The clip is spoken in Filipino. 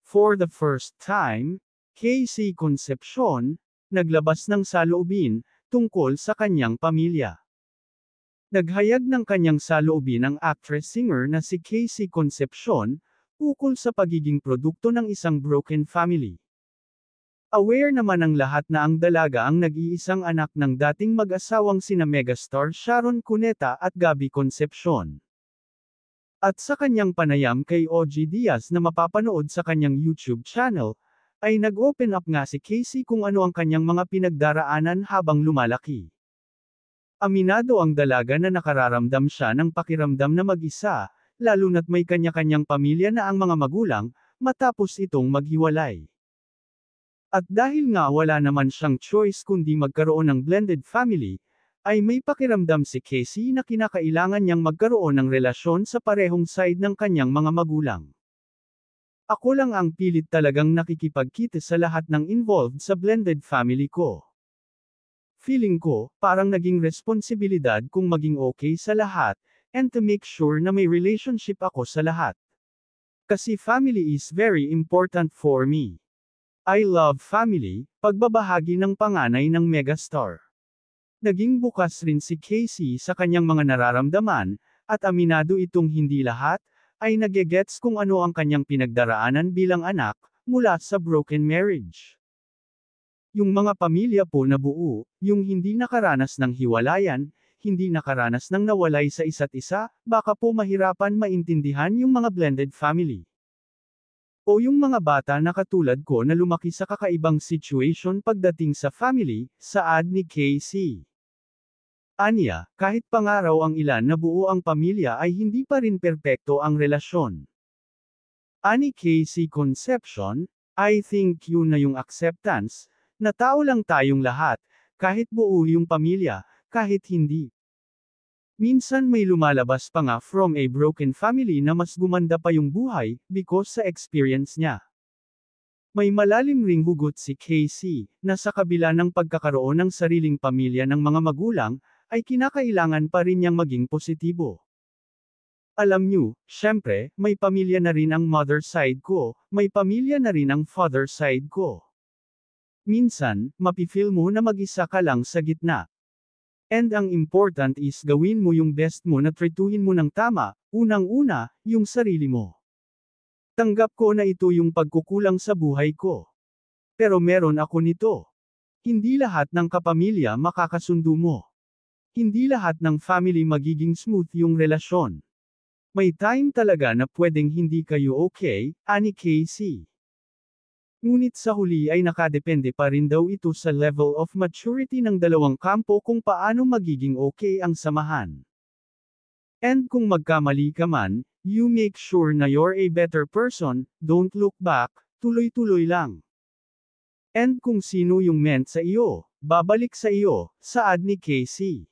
For the first time, Casey Concepcion, naglabas ng saloobin, tungkol sa kanyang pamilya. Naghayag ng kanyang saloobin ang actress-singer na si Casey Concepcion, ukol sa pagiging produkto ng isang broken family. Aware naman ang lahat na ang dalaga ang nag-iisang anak ng dating mag-asawang sina megastar Sharon Cuneta at Gabby Concepcion. At sa kanyang panayam kay OG Diaz na mapapanood sa kanyang YouTube channel, ay nag-open up nga si Casey kung ano ang kanyang mga pinagdaraanan habang lumalaki. Aminado ang dalaga na nakararamdam siya ng pakiramdam na mag-isa, lalo na't may kanya-kanyang pamilya na ang mga magulang, matapos itong maghiwalay. At dahil nga wala naman siyang choice kundi magkaroon ng blended family, ay may pakiramdam si Casey na kinakailangan niyang magkaroon ng relasyon sa parehong side ng kanyang mga magulang. Ako lang ang pilit talagang nakikipagkita sa lahat ng involved sa blended family ko. Feeling ko, parang naging responsibilidad kung maging okay sa lahat, and to make sure na may relationship ako sa lahat. Kasi family is very important for me. I love family, pagbabahagi ng panganay ng megastar. Naging bukas rin si Casey sa kanyang mga nararamdaman, at aminado itong hindi lahat, ay nagegets kung ano ang kanyang pinagdaraanan bilang anak, mula sa broken marriage. Yung mga pamilya po na buo, yung hindi nakaranas ng hiwalayan, hindi nakaranas ng nawalay sa isa't isa, baka po mahirapan maintindihan yung mga blended family. O yung mga bata na katulad ko na lumaki sa kakaibang situation pagdating sa family, saad ni Casey. Anya, kahit pangaraw ang ilan na buo ang pamilya ay hindi pa rin perpekto ang relasyon. Ani Casey Concepcion, I think yun na yung acceptance, na tao lang tayong lahat, kahit buo yung pamilya, kahit hindi. Minsan may lumalabas pa nga from a broken family na mas gumanda pa yung buhay, because sa experience niya. May malalim ring hugot si Casey, na sa kabila ng pagkakaroon ng sariling pamilya ng mga magulang, ay kinakailangan pa rin niyang maging positibo. Alam niyo, syempre, may pamilya na rin ang mother side ko, may pamilya na rin ang father side ko. Minsan, mapifeel mo na mag-isa ka lang sa gitna. And ang important is gawin mo yung best mo na treatuhin mo ng tama, unang-una, yung sarili mo. Tanggap ko na ito yung pagkukulang sa buhay ko. Pero meron ako nito. Hindi lahat ng kapamilya makakasundo mo. Hindi lahat ng family magiging smooth yung relasyon. May time talaga na pwedeng hindi kayo okay, ani Casey. Ngunit sa huli ay nakadepende pa rin daw ito sa level of maturity ng dalawang kampo kung paano magiging okay ang samahan. And kung magkamali ka man, you make sure na you're a better person, don't look back, tuloy-tuloy lang. And kung sino yung meant sa iyo, babalik sa iyo, saad ni Casey.